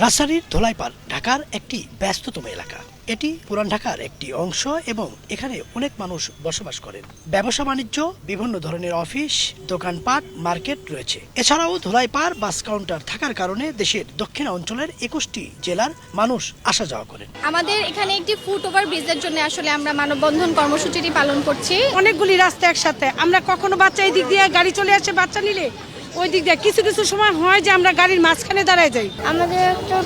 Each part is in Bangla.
রাজশাহীর ধোলাইপাড় ঢাকার একটি ব্যস্ততম এলাকা। এটি পুরান ঢাকার একটি অংশ এবং এখানে অনেক মানুষ বসবাস করেন। ব্যবসা বাণিজ্য, বিভিন্ন ধরনের অফিস, দোকানপাট, মার্কেট রয়েছে। এছাড়াও ধোলাইপাড় বাস কাউন্টার থাকার কারণে দেশের দক্ষিণ অঞ্চলের 21টি জেলার মানুষ আসা যাওয়া করেন। আমাদের এখানে একটি ফুট ওভার ব্রিজের জন্য আসলে আমরা মানববন্ধন কর্মসূচিটি পালন করছি। অনেকগুলি রাস্তা একসাথে, আমরা কখনো বাচ্চা এই দিক দিয়ে গাড়ি চলে আসে, বাচ্চা নিলে ওই দিক দিয়ে কিছু কিছু সময় হয় যে আমরা গাড়ির মাঝখানে দাঁড়ায় যাই। আমাদের একটা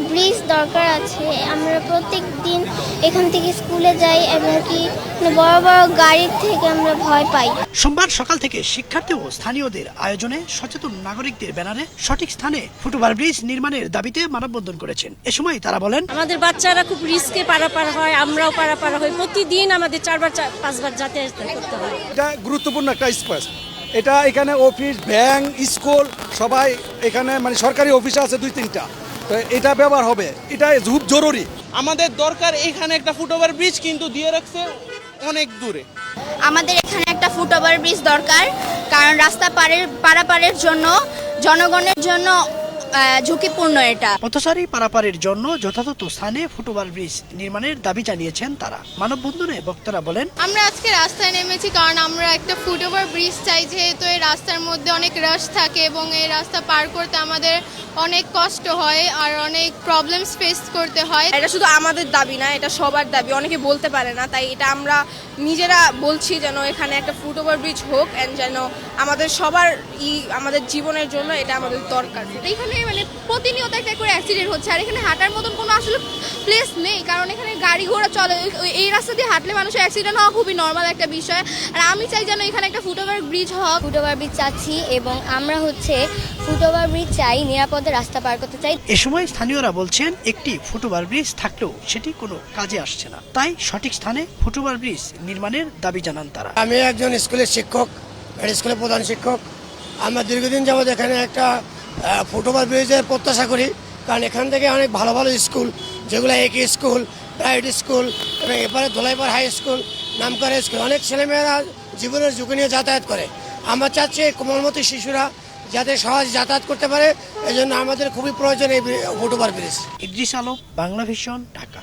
ব্রিজ দরকার আছে। আমরা প্রত্যেক দিন এখান থেকে স্কুলে যাই এবং কি বড় বড় গাড়ির থেকে আমরা ভয় পাই। সোমবার সকাল থেকে শিক্ষার্থী ও স্থানীয়দের আয়োজনে সচেতন নাগরিকদের ব্যানারে সঠিক স্থানে ফুটওভার ব্রিজ নির্মাণের দাবিতে মানববন্ধন করেছেন। এ সময় তারা বলেন, আমাদের বাচ্চারা খুব রিস্কে পারাপার হয়, আমরাও পারাপার হই। প্রতিদিন আমাদের 4-5 বার যাতায়াত করতে হয়। এটা গুরুত্বপূর্ণ একটা স্পেস। এটা এখানে অফিস, ব্যাংক, স্কুল সবাই এখানে, মানে সরকারি অফিস আছে 2-3টা, তো এটা ব্যবহার হবে, এটা খুব জরুরি। আমাদের দরকার এখানে একটা ফুটওভার ব্রিজ, কিন্তু দিয়ে রাখছে অনেক দূরে। আমাদের এখানে একটা ফুট ওভার ব্রিজ দরকার, কারণ রাস্তা পারাপারের জন্য জনগণের জন্য ঝুঁকিপূর্ণ এটা। পথচারী পারাপারের জন্য যথাযথ স্থানে ফুটওভার ব্রিজ নির্মাণের দাবি জানিয়েছেন তারা। মানববন্ধনে বক্তারা বলেন, আমরা আজকে রাস্তায় নেমেছি কারণ আমরা একটা ফুট ওভার ব্রিজ চাই, যেহেতু এই রাস্তার মধ্যে অনেক রাশ থাকে এবং এই রাস্তা পার করতে আমাদের অনেক কষ্ট হয় আর অনেক প্রবলেমস ফেস করতে হয়। এটা শুধু আমাদের দাবি না, এটা সবার দাবি, অনেকে বলতে পারে না, তাই এটা আমরা নিজেরা বলছি যেন এখানে একটা ফুট ওভার ব্রিজ হোক, এন্ড যেন আমাদের সবার আমাদের জীবনের জন্য এটা আমাদের দরকার। এখানে মানে প্রতিনিয়ত একটা করে অ্যাক্সিডেন্ট হচ্ছে, আর এখানে হাঁটার মতন কোনো আসলে প্লেস নেই, কারণ এখানে গাড়ি ঘোড়া চলে। এই রাস্তা দিয়ে হাঁটলে মানুষের অ্যাক্সিডেন্ট হওয়া খুবই নর্মাল একটা বিষয়। আর আমি চাই যেন এখানে একটা ফুট ওভার ব্রিজ হোক। ফুট ওভার ব্রিজ চাচ্ছি এবং আমরা ফুট ওভার ব্রিজ চাই, নিরাপদে রাস্তা পার করতে চাই। এ সময় স্থানীয়রা বলছেন, একটি ফুটওভার ব্রিজ থাকলেও সেটি কোনো কাজে আসছে না, তাই সঠিক স্থানে ফুটওভার ব্রিজ নির্মাণের দাবি জানান তারা। আমি একজন স্কুলের শিক্ষক, স্কুলের প্রধান শিক্ষক। আমরা দীর্ঘদিন যাবৎ এখানে একটা ফুটওভার ব্রিজের প্রত্যাশা করি, কারণ এখান থেকে অনেক ভালো ভালো স্কুল, যেগুলো একই স্কুল, প্রাইভেট স্কুল এবং এপারে ধোলাইপাড় হাই স্কুল, নামকরা স্কুল, অনেক ছেলেমেয়েরা জীবনের ঝুঁকি নিয়ে যাতায়াত করে। আমরা চাচ্ছি কোমলমতি শিশুরা যাতে সহজ যাতায়াত করতে পারে, এই জন্য আমাদের খুবই প্রয়োজন এই foot over bridge. Idris Alam, Bangla vision, Dhaka.